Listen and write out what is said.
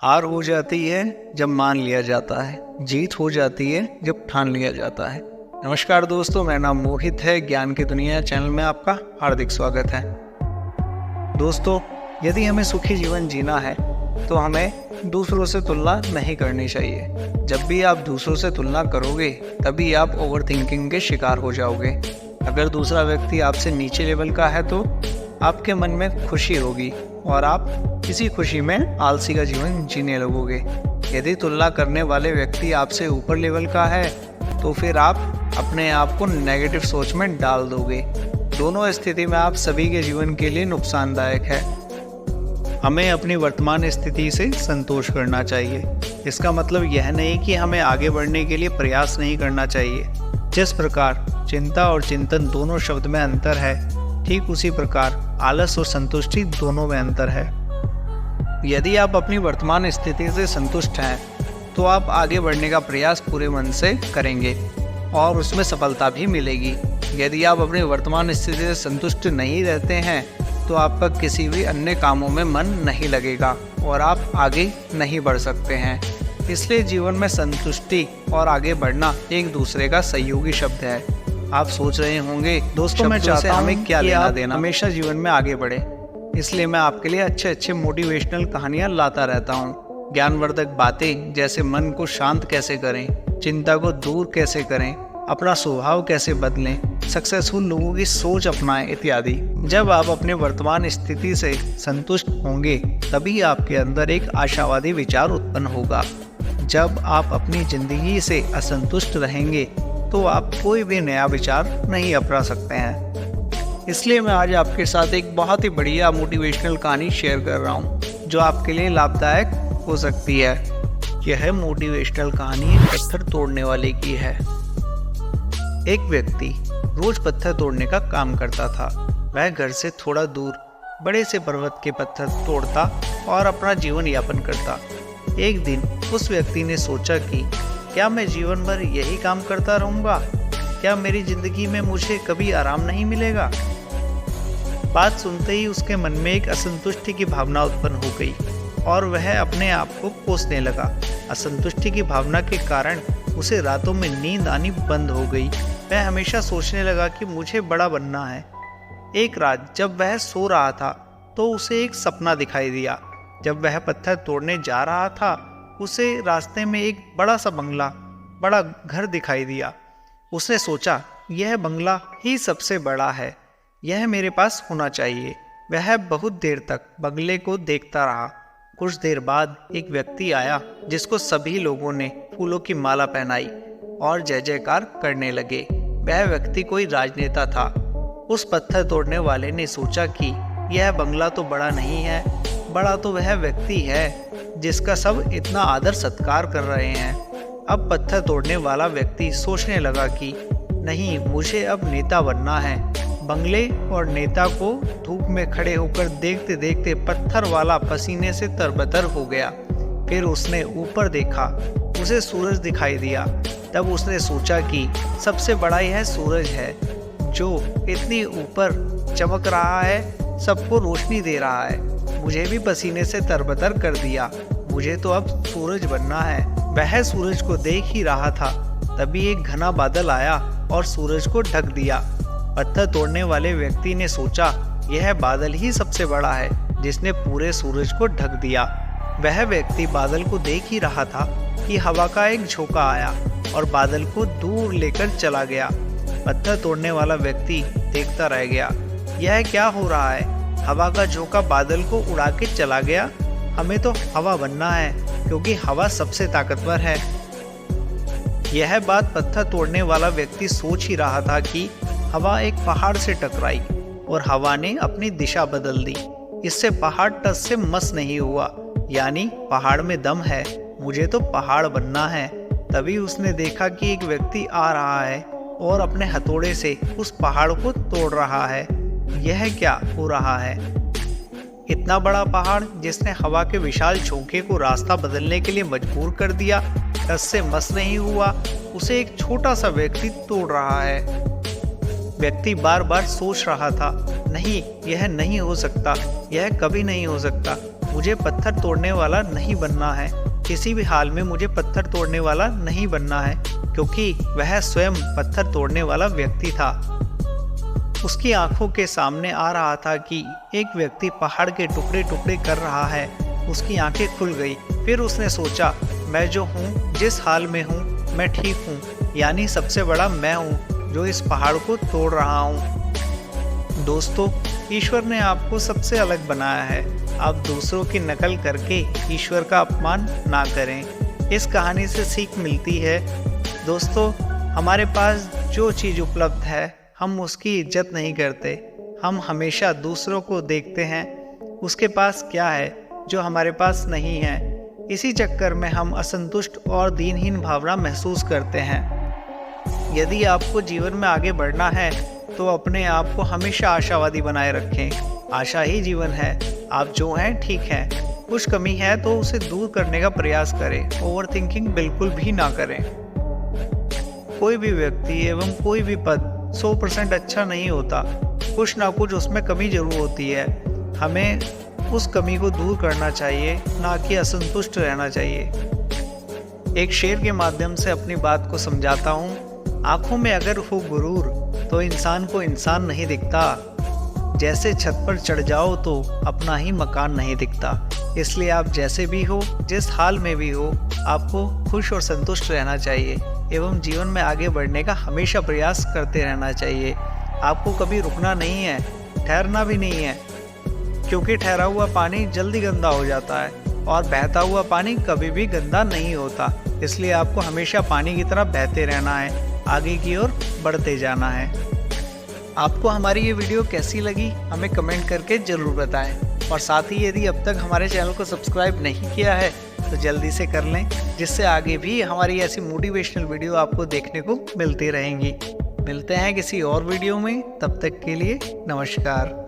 हार हो जाती है जब मान लिया जाता है, जीत हो जाती है जब ठान लिया जाता है। नमस्कार दोस्तों, मेरा नाम मोहित है। ज्ञान की दुनिया चैनल में आपका हार्दिक स्वागत है। दोस्तों, यदि हमें सुखी जीवन जीना है तो हमें दूसरों से तुलना नहीं करनी चाहिए। जब भी आप दूसरों से तुलना करोगे तभी आप ओवर थिंकिंग के शिकार हो जाओगे। अगर दूसरा व्यक्ति आपसे नीचे लेवल का है तो आपके मन में खुशी होगी और आप इसी खुशी में आलसी का जीवन जीने लगोगे। यदि तुलना करने वाले व्यक्ति आपसे ऊपर लेवल का है तो फिर आप अपने आप को नेगेटिव सोच में डाल दोगे। दोनों स्थिति में आप सभी के जीवन के लिए नुकसानदायक है। हमें अपनी वर्तमान स्थिति से संतोष करना चाहिए। इसका मतलब यह नहीं कि हमें आगे बढ़ने के लिए प्रयास नहीं करना चाहिए। जिस प्रकार चिंता और चिंतन दोनों शब्द में अंतर है, ठीक उसी प्रकार आलस और संतुष्टि दोनों में अंतर है। यदि आप अपनी वर्तमान स्थिति से संतुष्ट हैं तो आप आगे बढ़ने का प्रयास पूरे मन से करेंगे और उसमें सफलता भी मिलेगी। यदि आप अपनी वर्तमान स्थिति से संतुष्ट नहीं रहते हैं तो आपका किसी भी अन्य कामों में मन नहीं लगेगा और आप आगे नहीं बढ़ सकते हैं। इसलिए जीवन में संतुष्टि और आगे बढ़ना एक दूसरे का सहयोगी शब्द है। आप सोच रहे होंगे, दोस्तों मैं चाहता हूं हमें क्या लेना देना, हमेशा जीवन में आगे बढ़े। इसलिए मैं आपके लिए अच्छे मोटिवेशनल कहानियां लाता रहता हूं। ज्ञानवर्धक बातें जैसे मन को शांत कैसे करें, चिंता को दूर कैसे करें, अपना स्वभाव कैसे बदलें, सक्सेसफुल लोगों की सोच अपनाएं इत्यादि। जब आप अपने वर्तमान स्थिति से संतुष्ट होंगे तभी आपके अंदर एक आशावादी विचार उत्पन्न होगा। जब आप अपनी जिंदगी से असंतुष्ट रहेंगे तो आप कोई भी नया विचार नहीं अपना सकते हैं। इसलिए मैं आज आपके साथ एक बहुत ही बढ़िया मोटिवेशनल कहानी शेयर कर रहा हूँ जो आपके लिए लाभदायक हो सकती है। यह मोटिवेशनल कहानी पत्थर तोड़ने वाले की है। एक व्यक्ति रोज पत्थर तोड़ने का काम करता था। वह घर से थोड़ा दूर बड़े से पर्वत के पत्थर तोड़ता और अपना जीवन यापन करता। एक दिन उस व्यक्ति ने सोचा कि क्या मैं जीवन भर यही काम करता रहूंगा? क्या मेरी जिंदगी में मुझे कभी आराम नहीं मिलेगा? बात सुनते ही उसके मन में एक असंतुष्टि की भावना उत्पन्न हो गई और वह अपने आप को कोसने लगा। असंतुष्टि की भावना के कारण उसे रातों में नींद आनी बंद हो गई। वह हमेशा सोचने लगा कि मुझे बड़ा बनना है। एक रात जब वह सो रहा था तो उसे एक सपना दिखाई दिया। जब वह पत्थर तोड़ने जा रहा था उसे रास्ते में एक बड़ा सा बंगला, बड़ा घर दिखाई दिया। उसने सोचा, यह बंगला ही सबसे बड़ा है, यह मेरे पास होना चाहिए। वह बहुत देर तक बंगले को देखता रहा। कुछ देर बाद एक व्यक्ति आया जिसको सभी लोगों ने फूलों की माला पहनाई और जय जयकार करने लगे। वह व्यक्ति कोई राजनेता था। उस पत्थर तोड़ने वाले ने सोचा कि यह बंगला तो बड़ा नहीं है, बड़ा तो वह व्यक्ति है जिसका सब इतना आदर सत्कार कर रहे हैं। अब पत्थर तोड़ने वाला व्यक्ति सोचने लगा कि नहीं, मुझे अब नेता बनना है। बंगले और नेता को धूप में खड़े होकर देखते देखते पत्थर वाला पसीने से तरबतर हो गया। फिर उसने ऊपर देखा, उसे सूरज दिखाई दिया। तब उसने सोचा कि सबसे बड़ा यह सूरज है जो इतनी ऊपर चमक रहा है, सबको रोशनी दे रहा है। मुझे भी पसीने से तरबतर कर दिया, मुझे तो अब सूरज बनना है। वह सूरज को देख ही रहा था, तभी एक घना बादल आया और सूरज को ढक दिया। पत्थर तोड़ने वाले व्यक्ति ने सोचा, यह बादल ही सबसे बड़ा है जिसने पूरे सूरज को ढक दिया। वह व्यक्ति बादल को देख ही रहा था कि हवा का एक झोंका आया और बादल को दूर लेकर चला गया। पत्थर तोड़ने वाला व्यक्ति देखता रह गया, यह क्या हो रहा है? हवा का झोंका बादल को उड़ा के चला गया। हमें तो हवा बनना है क्योंकि हवा सबसे ताकतवर है। यह बात पत्थर तोड़ने वाला व्यक्ति सोच ही रहा था कि हवा एक पहाड़ से टकराई और हवा ने अपनी दिशा बदल दी। इससे पहाड़ टस से मस नहीं हुआ, यानी पहाड़ में दम है, मुझे तो पहाड़ बनना है। तभी उसने देखा कि एक व्यक्ति आ रहा है और अपने हथौड़े से उस पहाड़ को तोड़ रहा है। यह क्या हो रहा है? इतना बड़ा पहाड़ जिसने हवा के विशाल झोंके को रास्ता बदलने के लिए मजबूर कर दिया, टस से मस नहीं हुआ, उसे एक छोटा सा व्यक्ति तोड़ रहा है। व्यक्ति बार बार सोच रहा था, नहीं, यह नहीं हो सकता, यह कभी नहीं हो सकता, मुझे पत्थर तोड़ने वाला नहीं बनना है। किसी भी हाल में मुझे पत्थर तोड़ने वाला नहीं बनना है, क्योंकि वह स्वयं पत्थर तोड़ने वाला व्यक्ति था। उसकी आंखों के सामने आ रहा था कि एक व्यक्ति पहाड़ के टुकड़े टुकड़े कर रहा है। उसकी आंखें खुल गई। फिर उसने सोचा, मैं जो हूँ, जिस हाल में हूँ, मैं ठीक हूँ, यानी सबसे बड़ा मैं हूँ जो इस पहाड़ को तोड़ रहा हूँ। दोस्तों, ईश्वर ने आपको सबसे अलग बनाया है। आप दूसरों की नकल करके ईश्वर का अपमान ना करें। इस कहानी से सीख मिलती है दोस्तों, हमारे पास जो चीज़ उपलब्ध है हम उसकी इज्जत नहीं करते। हम हमेशा दूसरों को देखते हैं उसके पास क्या है जो हमारे पास नहीं है। इसी चक्कर में हम असंतुष्ट और दीनहीन भावना महसूस करते हैं। यदि आपको जीवन में आगे बढ़ना है तो अपने आप को हमेशा आशावादी बनाए रखें। आशा ही जीवन है। आप जो हैं ठीक हैं। कुछ कमी है तो उसे दूर करने का प्रयास करें। ओवर थिंकिंग बिल्कुल भी ना करें। कोई भी व्यक्ति एवं कोई भी पद 100% अच्छा नहीं होता। कुछ ना कुछ उसमें कमी जरूर होती है। हमें उस कमी को दूर करना चाहिए, ना कि असंतुष्ट रहना चाहिए। एक शेर के माध्यम से अपनी बात को समझाता हूँ। आंखों में अगर हो गुरूर तो इंसान को इंसान नहीं दिखता। जैसे छत पर चढ़ जाओ तो अपना ही मकान नहीं दिखता। इसलिए आप जैसे भी हो, जिस हाल में भी हो, आपको खुश और संतुष्ट रहना चाहिए एवं जीवन में आगे बढ़ने का हमेशा प्रयास करते रहना चाहिए। आपको कभी रुकना नहीं है, ठहरना भी नहीं है, क्योंकि ठहरा हुआ पानी जल्दी गंदा हो जाता है और बहता हुआ पानी कभी भी गंदा नहीं होता। इसलिए आपको हमेशा पानी की तरह बहते रहना है, आगे की ओर बढ़ते जाना है। आपको हमारी ये वीडियो कैसी लगी हमें कमेंट करके ज़रूर बताएं। और साथ ही यदि अब तक हमारे चैनल को सब्सक्राइब नहीं किया है तो जल्दी से कर लें, जिससे आगे भी हमारी ऐसी मोटिवेशनल वीडियो आपको देखने को मिलती रहेंगी। मिलते हैं किसी और वीडियो में, तब तक के लिए नमस्कार।